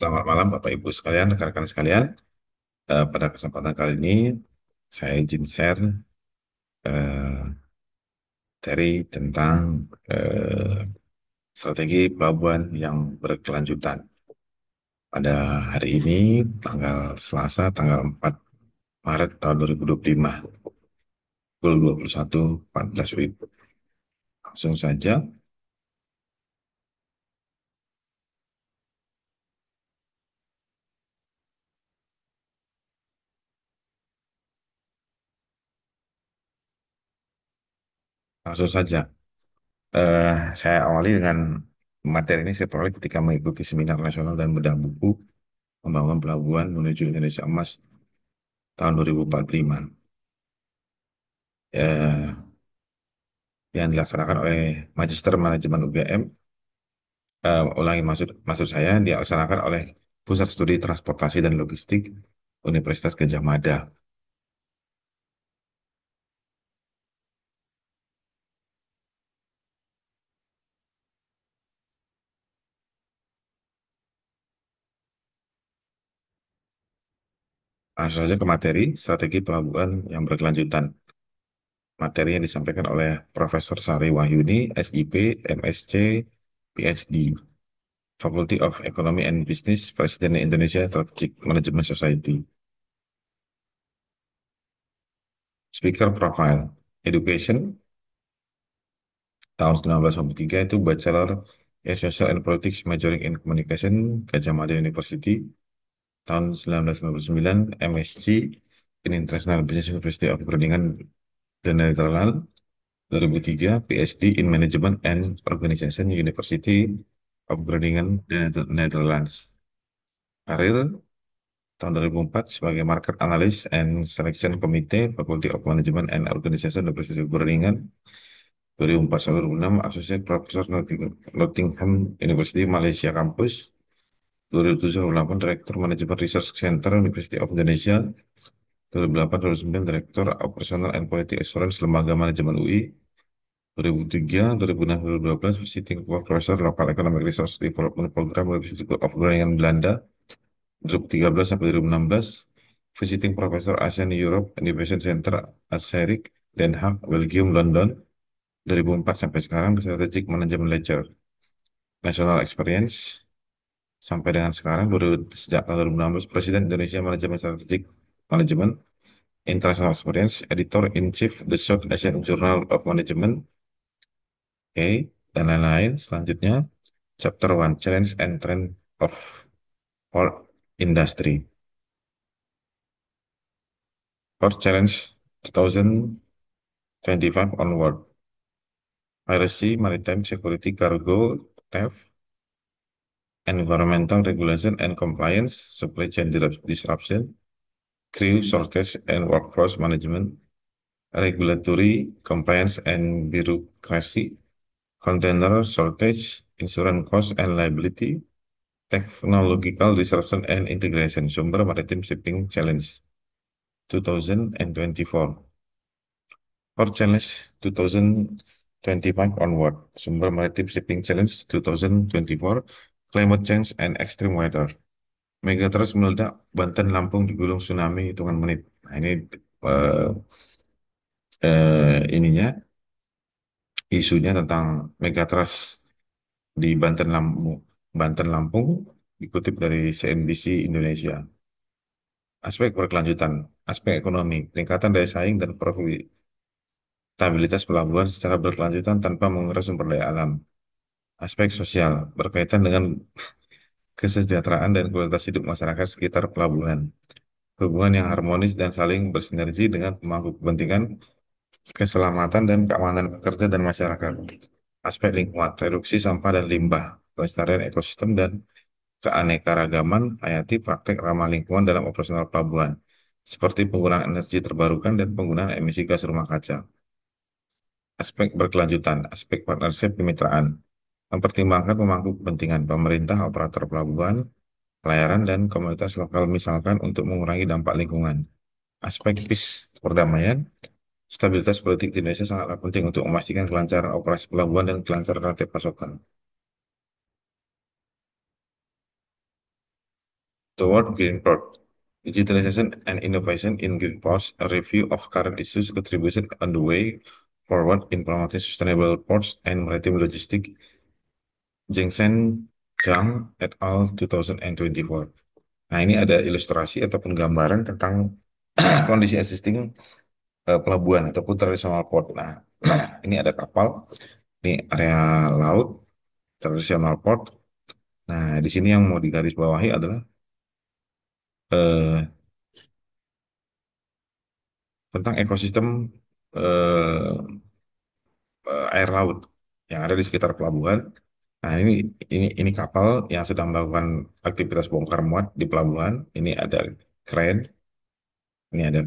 Selamat malam Bapak Ibu sekalian, rekan-rekan sekalian. Pada kesempatan kali ini saya izin share eh, materi tentang eh, strategi pelabuhan yang berkelanjutan. Pada hari ini, tanggal Selasa, tanggal 4 Maret tahun 2025, pukul 21.14 WIB. Langsung saja. Eh, saya awali dengan materi ini saya peroleh ketika mengikuti seminar nasional dan bedah buku membangun pelabuhan menuju Indonesia Emas tahun 2045. Eh, yang dilaksanakan oleh Magister Manajemen UGM. Ulangi maksud saya dilaksanakan oleh Pusat Studi Transportasi dan Logistik Universitas Gadjah Mada. Langsung saja ke materi strategi pelabuhan yang berkelanjutan. Materi yang disampaikan oleh Profesor Sari Wahyuni, SIP, MSc, PhD, Faculty of Economy and Business, Presiden Indonesia Strategic Management Society. Speaker Profile, Education, tahun 1993 itu Bachelor in Social and Politics majoring in Communication, Gadjah Mada University. Tahun 1999 MSc in International Business University of Groningen, The Netherlands. 2003 PhD in Management and Organization University of Groningen, The Netherlands. Karir tahun 2004 sebagai Market Analyst and Selection Committee, Faculty of Management and Organization University of Groningen. 2004-2006 Associate Professor Nottingham University Malaysia Campus. 2007-2008 Direktur Manajemen Research Center University of Indonesia. 2008-2009 Direktur Operational and Quality Assurance Lembaga Manajemen UI. 2003, 2006-2012 Visiting Professor Local Economic Resource Development Program University of Groningen Belanda. 2013 sampai 2016 Visiting Professor Asian Europe Innovation Center ASERIC Den Haag Belgium London. 2004 sampai sekarang Strategic Management Lecture. National Experience sampai dengan sekarang sejak tahun 2016 Presiden Indonesia Manajemen Strategic Management. International Experience Editor in Chief The South Asian Journal of Management. Oke, dan lain-lain. Selanjutnya Chapter 1 Challenge and Trend of Port Industry. Port Challenge 2025 onward. Piracy, Maritime Security, Cargo Theft, Environmental Regulation and Compliance, Supply Chain Disruption, Crew Shortage and Workforce Management, Regulatory Compliance and Bureaucracy, Container Shortage, Insurance Cost and Liability, Technological Disruption and Integration, Sumber Maritime Shipping Challenge 2024. Port Challenge 2025 onward, Sumber Maritime Shipping Challenge 2024, Climate Change and Extreme Weather. Megatrust meledak, Banten Lampung digulung tsunami hitungan menit. Nah, ini eh, ininya isunya tentang Megatrust di Banten Lampung dikutip dari CNBC Indonesia. Aspek berkelanjutan, aspek ekonomi, peningkatan daya saing dan profitabilitas pelabuhan secara berkelanjutan tanpa menguras sumber daya alam. Aspek sosial, berkaitan dengan kesejahteraan dan kualitas hidup masyarakat sekitar pelabuhan. Hubungan yang harmonis dan saling bersinergi dengan pemangku kepentingan, keselamatan dan keamanan pekerja dan masyarakat. Aspek lingkungan, reduksi sampah dan limbah, pelestarian ekosistem dan keanekaragaman hayati praktek ramah lingkungan dalam operasional pelabuhan, seperti penggunaan energi terbarukan dan penggunaan emisi gas rumah kaca. Aspek berkelanjutan, aspek partnership kemitraan, mempertimbangkan pemangku kepentingan pemerintah, operator pelabuhan, pelayaran, dan komunitas lokal misalkan untuk mengurangi dampak lingkungan. Aspek peace, perdamaian, stabilitas politik di Indonesia sangatlah penting untuk memastikan kelancaran operasi pelabuhan dan kelancaran rantai pasokan. toward green port. Digitalization and innovation in green ports, a review of current issues, contribution on the way forward in promoting sustainable ports and maritime logistics, Jengsen Zhang et al. 2024. Nah, ini ada ilustrasi ataupun gambaran tentang kondisi existing pelabuhan ataupun traditional port. Nah, ini ada kapal, ini area laut, traditional port. Nah, di sini yang mau digarisbawahi adalah eh, tentang ekosistem eh, air laut yang ada di sekitar pelabuhan. Nah, ini kapal yang sedang melakukan aktivitas bongkar muat di pelabuhan.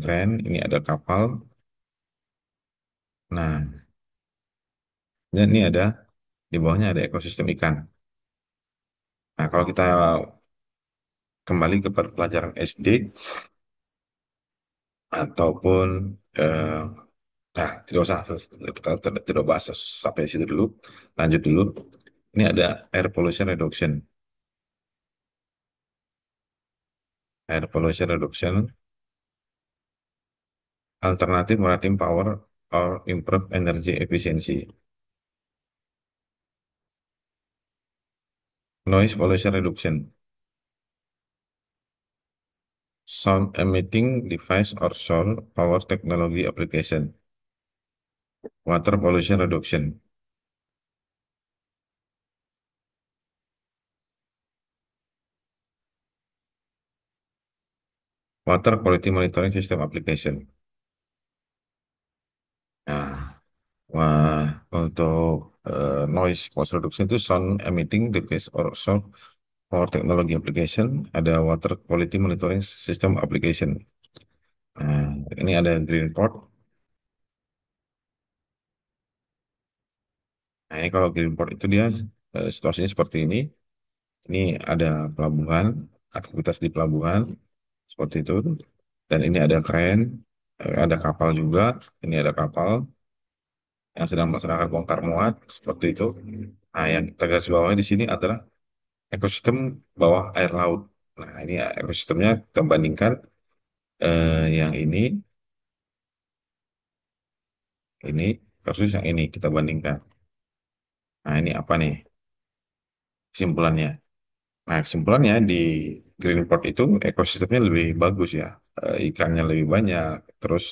Kren, ini ada kapal. Nah, dan ini di bawahnya ada ekosistem ikan. Nah, kalau kita kembali ke pelajaran SD ataupun eh, nah, tidak usah kita tidak bahas sampai situ dulu. Lanjut dulu. Ini ada air pollution reduction. Air pollution reduction, alternative maritime power or improve energy efficiency. Noise pollution reduction, sound emitting device or solar power technology application. Water pollution reduction, water quality monitoring system application. Nah, untuk noise pollution reduction itu sound emitting device or sound power technology application, ada water quality monitoring system application. Nah, ini ada green port. Nah, ini kalau green port itu dia situasinya seperti ini. Ini ada pelabuhan, aktivitas di pelabuhan seperti itu. Dan ini ada kren, ada kapal juga. Ini ada kapal yang sedang melaksanakan bongkar muat seperti itu. Nah, yang kita garis bawahi di sini adalah ekosistem bawah air laut. Nah, ini ekosistemnya kita bandingkan yang ini versus yang ini kita bandingkan. Nah, ini apa nih kesimpulannya? Nah, kesimpulannya di Greenport itu ekosistemnya lebih bagus ya. Ikannya lebih banyak, terus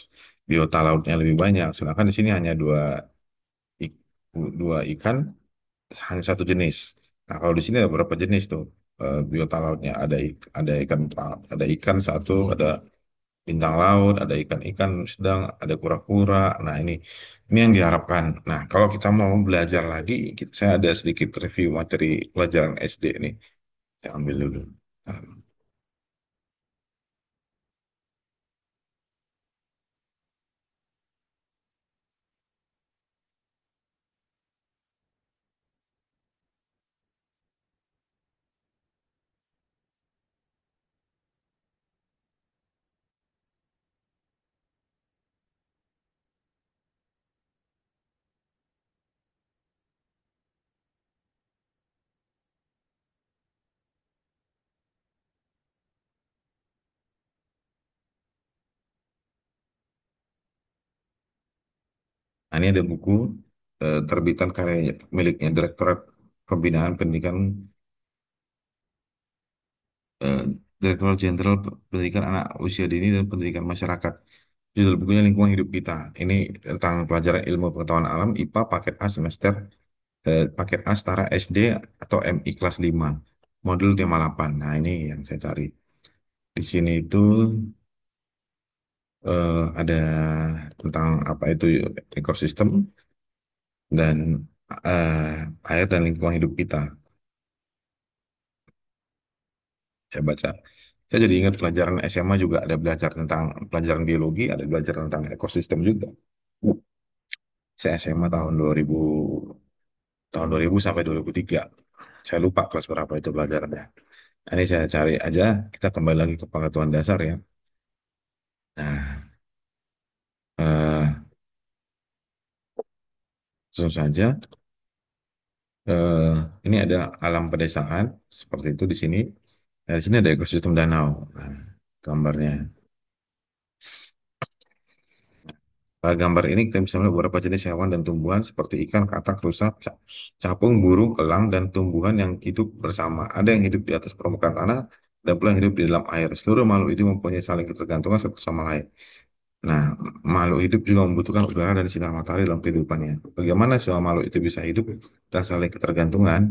biota lautnya lebih banyak. Sedangkan di sini hanya ik- dua ikan, hanya satu jenis. Nah, kalau di sini ada beberapa jenis tuh biota lautnya. Ada ikan satu, ada bintang laut, ada ikan-ikan sedang, ada kura-kura. Nah, ini yang diharapkan. Nah, kalau kita mau belajar lagi, saya ada sedikit review materi pelajaran SD nih. Saya ambil dulu. Nah, ini ada buku terbitan karya miliknya Direktorat Pembinaan Pendidikan eh, Direktorat Jenderal Pendidikan Anak Usia Dini dan Pendidikan Masyarakat. Judul bukunya Lingkungan Hidup Kita. Ini tentang pelajaran ilmu pengetahuan alam IPA paket A paket A setara SD atau MI kelas 5 modul tema 8. Nah, ini yang saya cari. Di sini itu ada tentang apa itu ekosistem dan air dan lingkungan hidup kita. Saya baca. Saya jadi ingat pelajaran SMA juga ada belajar tentang pelajaran biologi, ada belajar tentang ekosistem juga. Saya SMA tahun 2000 sampai 2003. Saya lupa kelas berapa itu pelajarannya. Nah, ini saya cari aja, kita kembali lagi ke pengetahuan dasar ya. Nah, eh, langsung saja. Eh, ini ada alam pedesaan, seperti itu di sini. Dari sini ada ekosistem danau. Nah, gambarnya. Pada gambar ini kita bisa melihat beberapa jenis hewan dan tumbuhan seperti ikan, katak, rusa, capung, burung, elang, dan tumbuhan yang hidup bersama. Ada yang hidup di atas permukaan tanah, dan pula yang hidup di dalam air. Seluruh makhluk hidup mempunyai saling ketergantungan satu sama lain. Nah, makhluk hidup juga membutuhkan udara dan sinar matahari dalam kehidupannya. Bagaimana semua makhluk itu bisa hidup dan saling ketergantungan?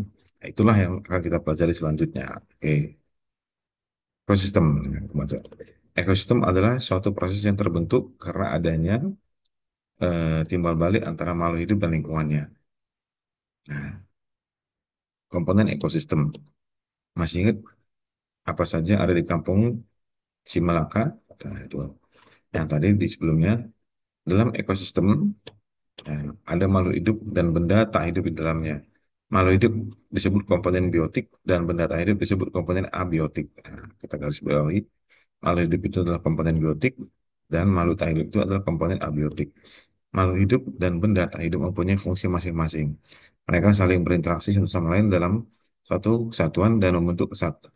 Nah, itulah yang akan kita pelajari selanjutnya. Oke, ekosistem. Ekosistem adalah suatu proses yang terbentuk karena adanya timbal balik antara makhluk hidup dan lingkungannya. Nah, komponen ekosistem. Masih ingat apa saja yang ada di kampung Simalaka? Nah, itu yang tadi di sebelumnya. Dalam ekosistem, ada makhluk hidup dan benda tak hidup di dalamnya. Makhluk hidup disebut komponen biotik dan benda tak hidup disebut komponen abiotik. Nah, kita garis bawahi, makhluk hidup itu adalah komponen biotik dan makhluk tak hidup itu adalah komponen abiotik. Makhluk hidup dan benda tak hidup mempunyai fungsi masing-masing. Mereka saling berinteraksi satu sama lain dalam suatu kesatuan dan membentuk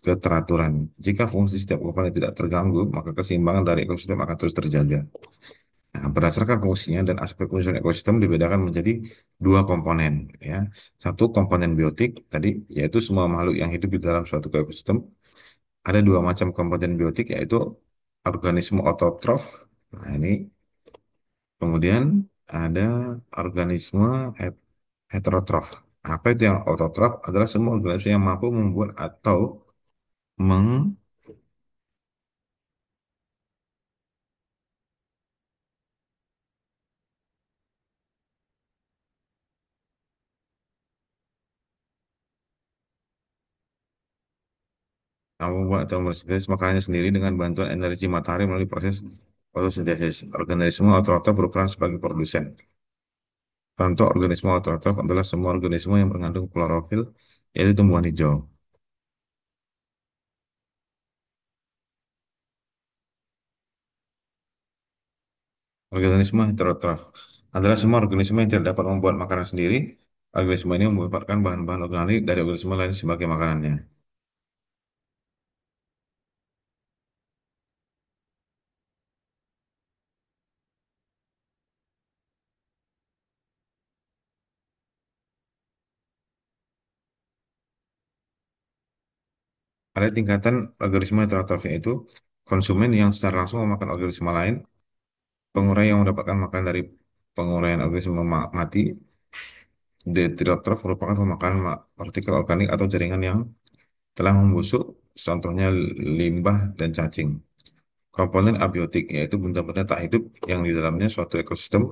keteraturan. Jika fungsi setiap komponen tidak terganggu, maka keseimbangan dari ekosistem akan terus terjaga. Nah, berdasarkan fungsinya dan aspek unsur ekosistem dibedakan menjadi dua komponen, ya. Satu komponen biotik tadi, yaitu semua makhluk yang hidup di dalam suatu ekosistem. Ada dua macam komponen biotik, yaitu organisme autotrof. Nah, ini kemudian ada organisme heterotrof. Apa itu yang autotrof? Adalah semua organisme yang mampu membuat atau meng membuat atau mensintesis makanannya sendiri dengan bantuan energi matahari melalui proses fotosintesis. Organisme autotrof berperan sebagai produsen. Contoh organisme autotrof adalah semua organisme yang mengandung klorofil, yaitu tumbuhan hijau. Organisme heterotrof adalah semua organisme yang tidak dapat membuat makanan sendiri. Organisme ini memanfaatkan bahan-bahan organik dari organisme lain sebagai makanannya. Ada tingkatan organisme heterotrof yaitu konsumen yang secara langsung memakan organisme lain, pengurai yang mendapatkan makan dari penguraian organisme mati. Detriyotrof merupakan pemakan partikel organik atau jaringan yang telah membusuk, contohnya limbah dan cacing. Komponen abiotik yaitu benda-benda tak hidup yang di dalamnya suatu ekosistem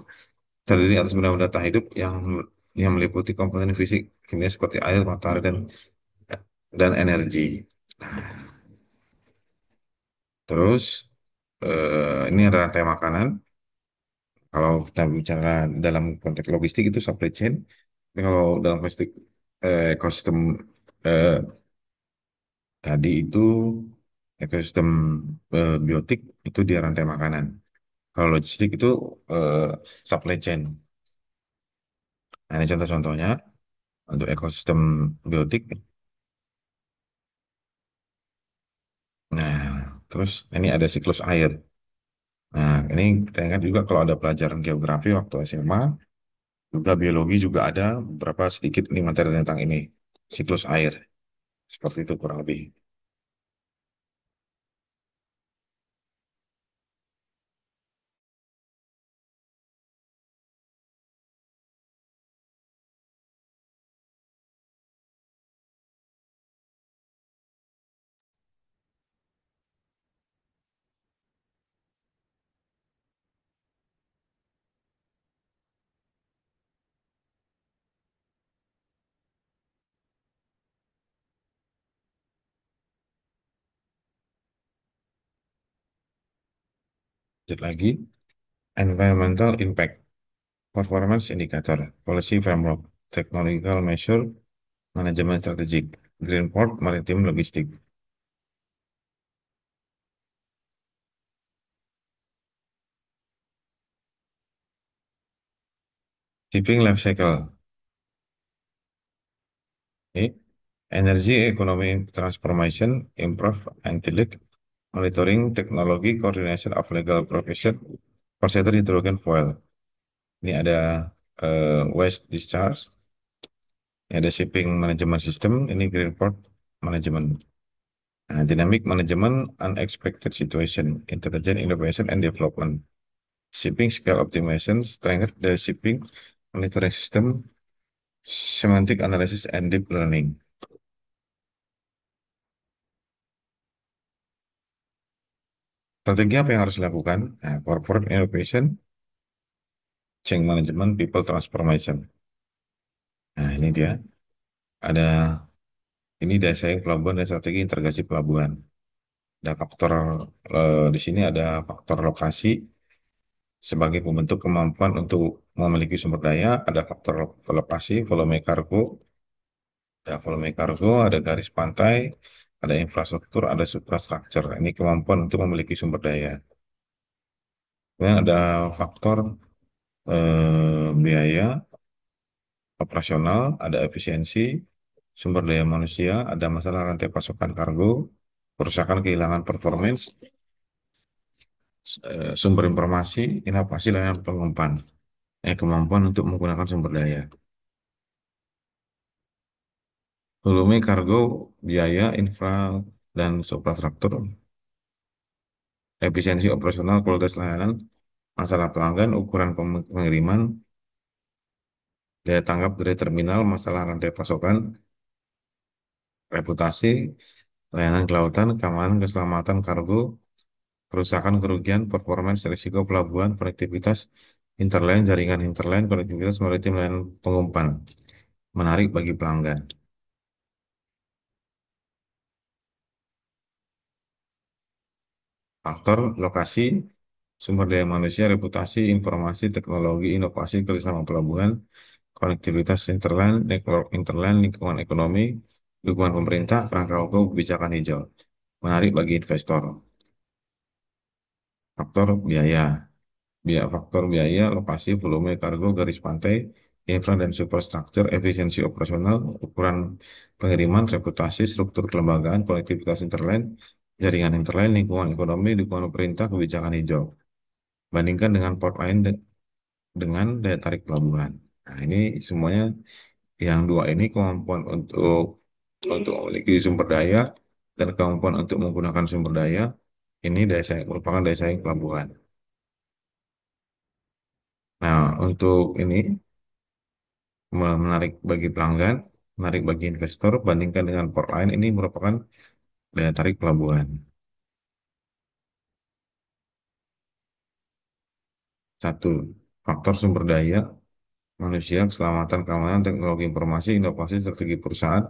terdiri atas benda-benda tak hidup yang meliputi komponen fisik kimia seperti air, matahari, dan energi. Terus ini ada rantai makanan. Kalau kita bicara dalam konteks logistik itu supply chain. Tapi kalau dalam konteks ekosistem eh, tadi itu ekosistem biotik itu di rantai makanan. Kalau logistik itu eh, supply chain. Nah, ini contoh-contohnya untuk ekosistem biotik. Nah, terus ini ada siklus air. Nah, ini kita ingat juga kalau ada pelajaran geografi waktu SMA, juga biologi juga ada beberapa sedikit ini materi tentang ini. Siklus air. Seperti itu kurang lebih. Lanjut lagi. Environmental impact. Performance indicator. Policy framework. Technological measure. Manajemen strategik. Green port, maritim logistik. Shipping life cycle. Oke. Energy Economy Transformation, Improve Intellect, Monitoring Technology, Coordination of Legal Profession, Consider Hydrogen Fuel. Ini ada Waste Discharge, ini ada Shipping Management System, ini Green Port Management. Nah, Dynamic Management, Unexpected Situation, Intelligent Innovation and Development. Shipping Scale Optimization, Strength the Shipping Monitoring System, Semantic Analysis and Deep Learning. Strategi apa yang harus dilakukan? Nah, Corporate Innovation, Change Management, People Transformation. Nah, ini dia. Ada ini daya saing pelabuhan dan strategi integrasi pelabuhan. Ada faktor di sini ada faktor lokasi sebagai pembentuk kemampuan untuk memiliki sumber daya. Ada faktor lokasi, volume kargo, ada garis pantai, ada infrastruktur, ada suprastructure. Ini kemampuan untuk memiliki sumber daya. Kemudian ada faktor biaya operasional, ada efisiensi, sumber daya manusia, ada masalah rantai pasokan kargo, kerusakan kehilangan performance, sumber informasi, inovasi layanan pengumpan, kemampuan untuk menggunakan sumber daya. Volume kargo, biaya, infra, dan suprastruktur, efisiensi operasional, kualitas layanan, masalah pelanggan, ukuran pengiriman, daya tanggap dari terminal, masalah rantai pasokan, reputasi, layanan kelautan, keamanan, keselamatan kargo, kerusakan, kerugian, performance, risiko pelabuhan, konektivitas interline, jaringan interline, konektivitas maritim, layanan pengumpan. Menarik bagi pelanggan. Faktor lokasi, sumber daya manusia, reputasi, informasi, teknologi, inovasi, kerjasama pelabuhan, konektivitas interline, network interline, lingkungan ekonomi, dukungan pemerintah, kerangka hukum, kebijakan hijau. Menarik bagi investor. Faktor biaya, faktor biaya, lokasi, volume kargo, garis pantai, infra dan superstructure, efisiensi operasional, ukuran pengiriman, reputasi, struktur kelembagaan, konektivitas interline, jaringan interline, lingkungan ekonomi, dukungan pemerintah, kebijakan hijau. Bandingkan dengan port lain dengan daya tarik pelabuhan. Nah, ini semuanya yang dua ini kemampuan untuk memiliki sumber daya dan kemampuan untuk menggunakan sumber daya ini daya saing, merupakan daya saing pelabuhan. Nah, untuk ini menarik bagi pelanggan, menarik bagi investor, bandingkan dengan port lain ini merupakan daya tarik pelabuhan. Satu, faktor sumber daya, manusia, keselamatan, keamanan, teknologi informasi, inovasi, strategi perusahaan,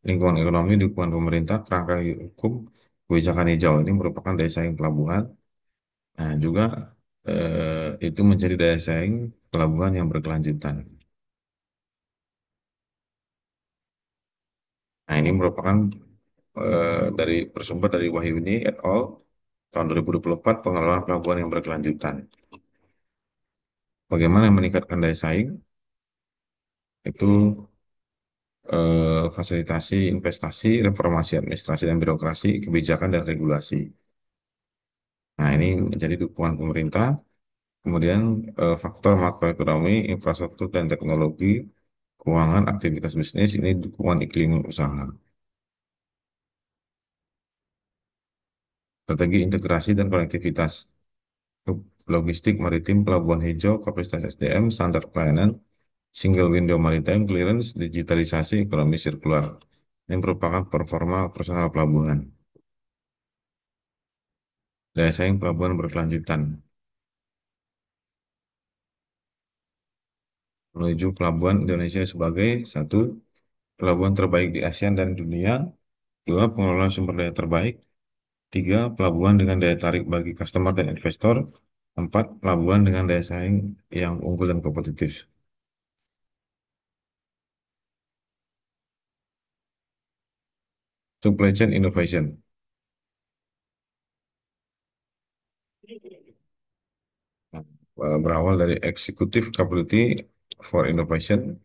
lingkungan ekonomi, dukungan pemerintah, kerangka hukum, kebijakan hijau. Ini merupakan daya saing pelabuhan. Nah, juga itu menjadi daya saing pelabuhan yang berkelanjutan. Nah, ini merupakan dari bersumber dari Wahyuni et al. Tahun 2024 pengelolaan pelabuhan yang berkelanjutan. Bagaimana meningkatkan daya saing? Itu fasilitasi investasi, reformasi administrasi dan birokrasi, kebijakan dan regulasi. Nah, ini menjadi dukungan pemerintah. Kemudian faktor makroekonomi, infrastruktur dan teknologi, keuangan, aktivitas bisnis, ini dukungan iklim usaha. Strategi integrasi dan konektivitas, logistik maritim, pelabuhan hijau, kapasitas SDM, standar pelayanan, single window maritime clearance, digitalisasi, ekonomi sirkular. Ini merupakan performa operasional pelabuhan. Daya saing pelabuhan berkelanjutan. Menuju pelabuhan Indonesia sebagai satu pelabuhan terbaik di ASEAN dan dunia, dua pengelola sumber daya terbaik, tiga pelabuhan dengan daya tarik bagi customer dan investor, empat pelabuhan dengan daya saing yang unggul dan kompetitif. Supply chain innovation. Berawal dari Executive Capability for Innovation,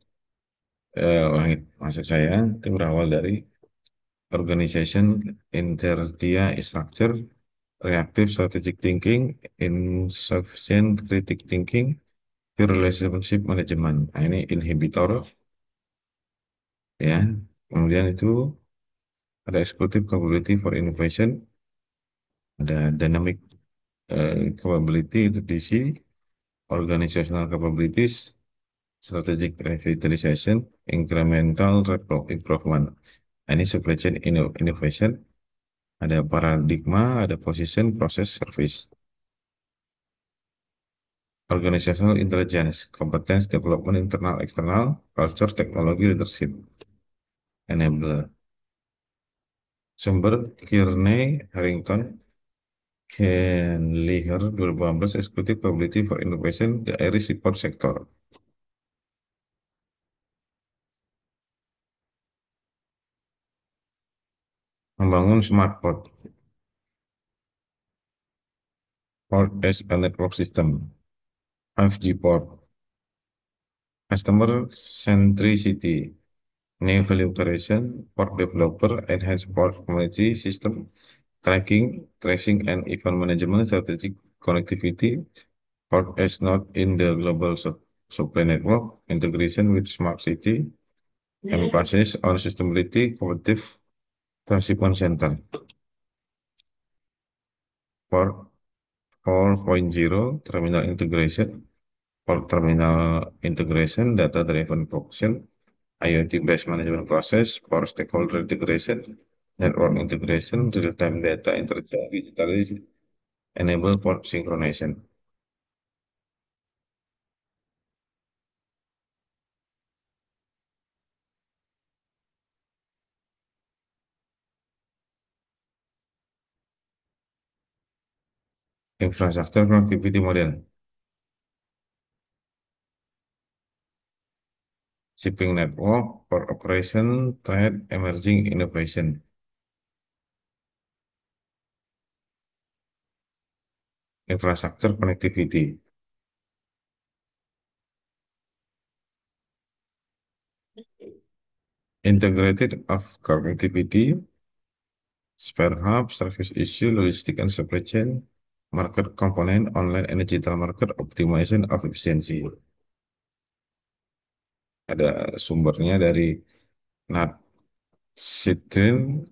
maksud saya itu berawal dari organization, inertia structure, reactive strategic thinking, insufficient critic thinking, relationship management. Nah, ini inhibitor ya. Kemudian itu ada executive capability for innovation, ada dynamic capability itu DC, organizational capabilities, strategic revitalization, incremental improvement. Nah, ini supply chain innovation, ada paradigma, ada position, process, service. Organizational intelligence, competence development internal external, culture, technology, leadership, enabler. Sumber Kearney, Harrington, Kelleher 2018 Executive Capability for Innovation the Irish Support Sector. Membangun smart port as a network system, 5G port, customer centricity, new value creation, port developer, enhanced port community system, tracking, tracing, and event management, strategic connectivity, port as not in the global supply network, integration with smart city, emphasis on sustainability, competitive transshipment center. Port 4.0, terminal integration, port terminal integration, data-driven function, IoT-based management process, port stakeholder integration, network integration, real-time data intelligence, digitalization, enable port synchronization. Infrastructure connectivity model, shipping network, port operation, trade, emerging innovation. Infrastructure connectivity, integrated of connectivity, spare hub, service issue, logistic and supply chain, market component, online and digital market, optimization of efficiency. Ada sumbernya dari Nat Citrin,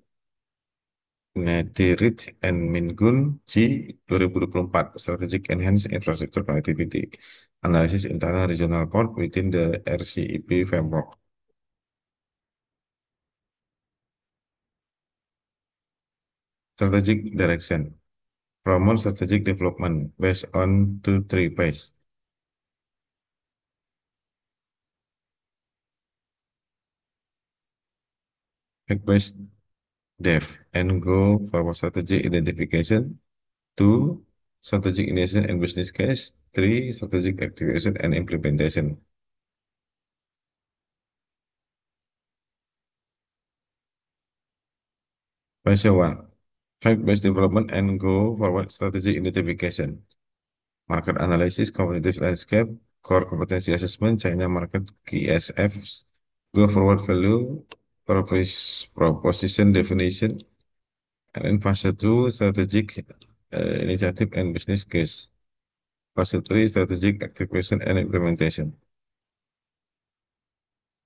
Netirit, and Mingun G 2024, Strategic Enhanced Infrastructure Connectivity, Analysis Internal Regional Port within the RCEP framework. Strategic Direction, promote strategic development based on 2-3 phase. Fact-based dev and go for strategic identification. 2, strategic initiation and business case. 3, strategic activation and implementation. Phase 1, fact-based development and go forward strategic identification. Market analysis, competitive landscape, core competency assessment, China market, key SFs, go forward value, proposition definition, and in phase 2, strategic initiative and business case. Phase 3, strategic activation and implementation.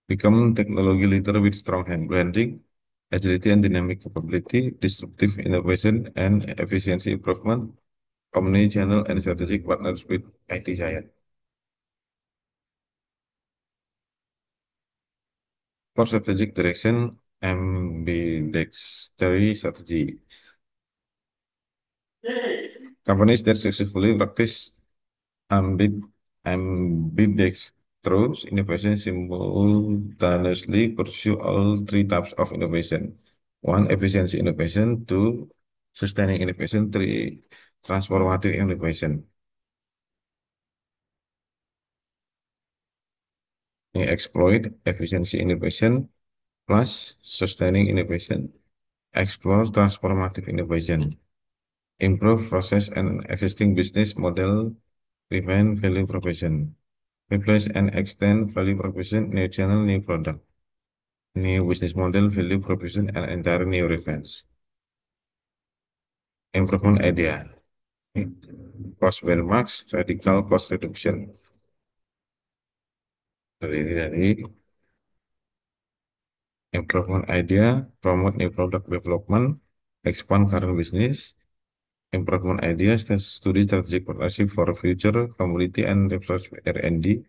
Become technology leader with strong hand branding, agility and dynamic capability, disruptive innovation and efficiency improvement, omni-channel and strategic partners with IT giant. For strategic direction, ambidextrous strategy. Companies that successfully practice ambid ambidextrous innovation simultaneously pursue all 3 types of innovation. 1, efficiency innovation. 2, sustaining innovation. 3, transformative innovation. Ini exploit efficiency innovation plus sustaining innovation. Explore transformative innovation. Improve process and existing business model. Prevent value proposition. Replace and extend value proposition, new channel, new product. New business model, value proposition, and entire new reference. Improvement idea. Cost benchmarks, radical cost reduction. Dari improvement idea, promote new product development, expand current business, improvement ideas, study strategic partnership for future community and research R&D,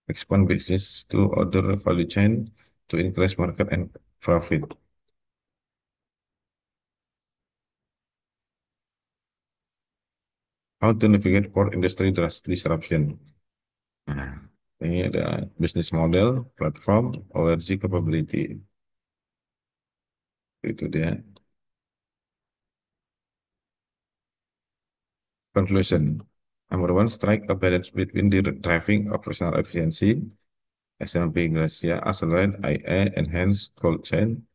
expand business to other value chain to increase market and profit. How to navigate port industry disruption. Nah, ini ada business model, platform, ORG capability. Itu dia. Conclusion. Number one, strike a balance between the driving operational efficiency, SLP Gracia, accelerate IA, enhance cold chain,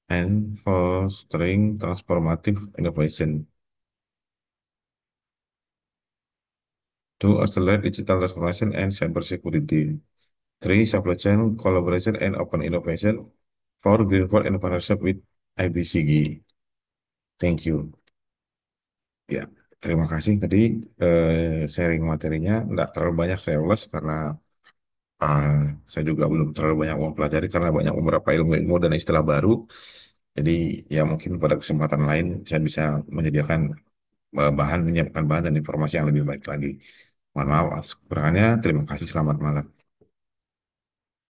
and fostering transformative innovation. Two, accelerate digital transformation and cybersecurity. Three, supply chain collaboration and open innovation. Four, greenfield and partnership with IBCG. Thank you. Ya, terima kasih tadi sharing materinya. Nggak terlalu banyak saya ulas karena uh, saya juga belum terlalu banyak mempelajari karena banyak beberapa ilmu-ilmu dan istilah baru. Jadi ya mungkin pada kesempatan lain saya bisa menyediakan menyiapkan bahan dan informasi yang lebih baik lagi. Mohon maaf atas kekurangannya. Terima kasih. Selamat malam.